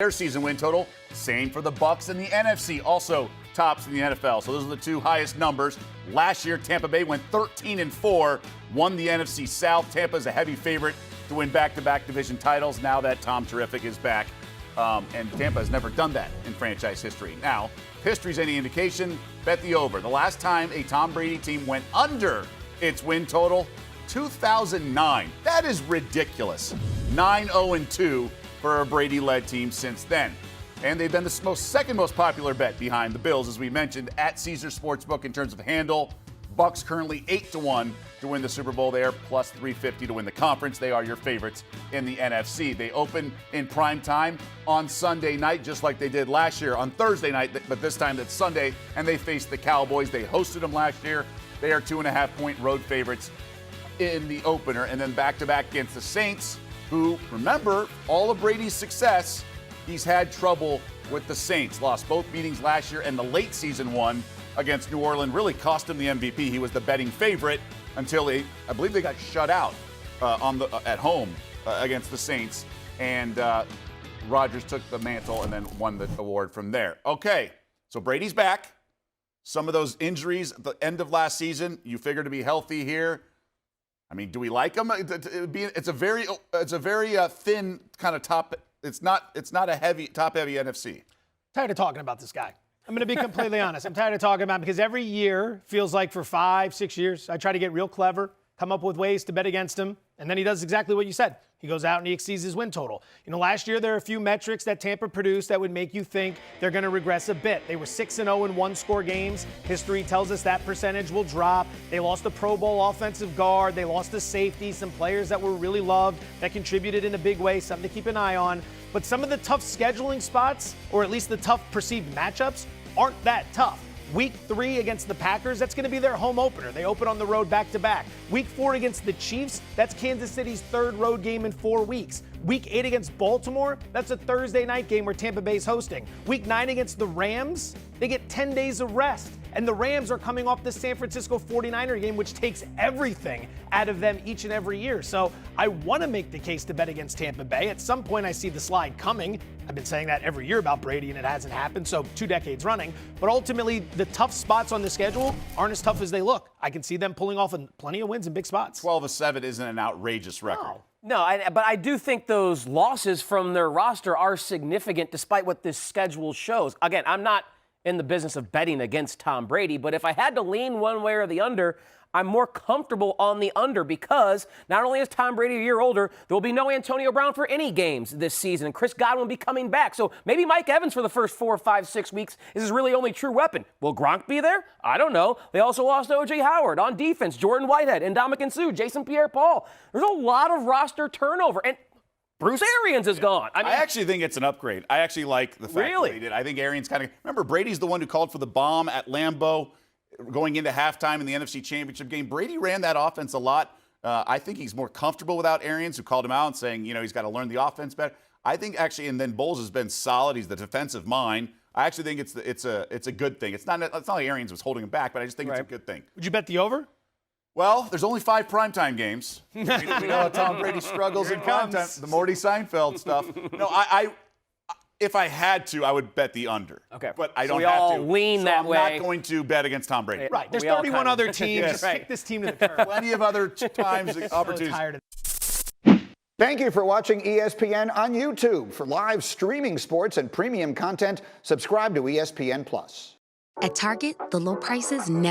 Their season win total, same for the Bucs and the NFC, also tops in the NFL. So those are the two highest numbers. Last year, Tampa Bay went 13-4, won the NFC South. Tampa is a heavy favorite to win back-to-back division titles now that Tom Terrific is back. And Tampa has never done that in franchise history. Now, if history's any indication, bet the over. The last time a Tom Brady team went under its win total, 2009. That is ridiculous. 9-0-2 for a Brady-led team since then. And they've been the second most popular bet behind the Bills, as we mentioned, at Caesars Sportsbook in terms of handle. Bucs currently 8-1 to win the Super Bowl. They are plus 350 to win the conference. They are your favorites in the NFC. They open in prime time on Sunday night, just like they did last year on Thursday night, but this time it's Sunday, and they face the Cowboys. They hosted them last year. They are 2.5-point road favorites in the opener, and then back-to-back against the Saints, who, remember, all of Brady's success, he's had trouble with the Saints. Lost both meetings last year, and the late season one against New Orleans really cost him the MVP. He was the betting favorite until I believe they got shut out at home against the Saints, and Rodgers took the mantle and then won the award from there. Okay, so Brady's back. Some of those injuries at the end of last season, you figure to be healthy here. I mean, do we like him? It's a very thin kind of top. It's not a heavy top-heavy NFC. Tired of talking about this guy. I'm going to be completely honest. I'm tired of talking about him because every year feels like for 5-6 years, I try to get real clever, come up with ways to bet against him, and then he does exactly what you said. He goes out and he exceeds his win total. You know, last year there are a few metrics that Tampa produced that would make you think they're going to regress a bit. They were 6-0 in one-score games. History tells us that percentage will drop. They lost a Pro Bowl offensive guard. They lost a safety, some players that were really loved that contributed in a big way, something to keep an eye on. But some of the tough scheduling spots, or at least the tough perceived matchups, aren't that tough. Week 3 against the Packers, that's going to be their home opener. They open on the road back-to-back. Week 4 against the Chiefs, that's Kansas City's third road game in 4 weeks. Week 8 against Baltimore, that's a Thursday night game where Tampa Bay's hosting. Week 9 against the Rams, they get 10 days of rest. And the Rams are coming off the San Francisco 49er game, which takes everything out of them each and every year. So I want to make the case to bet against Tampa Bay. At some point, I see the slide coming. I've been saying that every year about Brady, and it hasn't happened, so 2 decades running. But ultimately, the tough spots on the schedule aren't as tough as they look. I can see them pulling off plenty of wins in big spots. 12-7 isn't an outrageous record. No, but I do think those losses from their roster are significant despite what this schedule shows. Again, I'm not in the business of betting against Tom Brady, but if I had to lean one way or the under, I'm more comfortable on the under because not only is Tom Brady a year older, there will be no Antonio Brown for any games this season, and Chris Godwin will be coming back. So maybe Mike Evans for the first 4, 5, 6 weeks is his really only true weapon. Will Gronk be there? I don't know. They also lost O.J. Howard on defense, Jordan Whitehead, Ndamukong Suh, Jason Pierre-Paul. There's a lot of roster turnover, and Bruce Arians is gone. I actually think it's an upgrade. I actually like the fact that he did. I think Arians kind of – remember, Brady's the one who called for the bomb at Lambeau going into halftime in the NFC Championship game. Brady ran that offense a lot. I think he's more comfortable without Arians, who called him out and saying, you know, he's got to learn the offense better. I think actually – and then Bowles has been solid. He's the defensive mind. I actually think it's a good thing. It's not like Arians was holding him back, but I just think it's a good thing. Would you bet the over? Well, there's only 5 primetime games. We know how Tom Brady struggles in primetime. The Morty Seinfeld stuff. No, if I had to, I would bet the under. Okay. But I So don't we have all to. lean so that I'm way. not going to bet against Tom Brady. Right. There's We all 31 kinda- other teams. Yes. Just kick this team to the curb. Plenty of other times, So opportunities. tired of Thank you for watching ESPN on YouTube. For live streaming sports and premium content, subscribe to ESPN+. At Target, the low prices never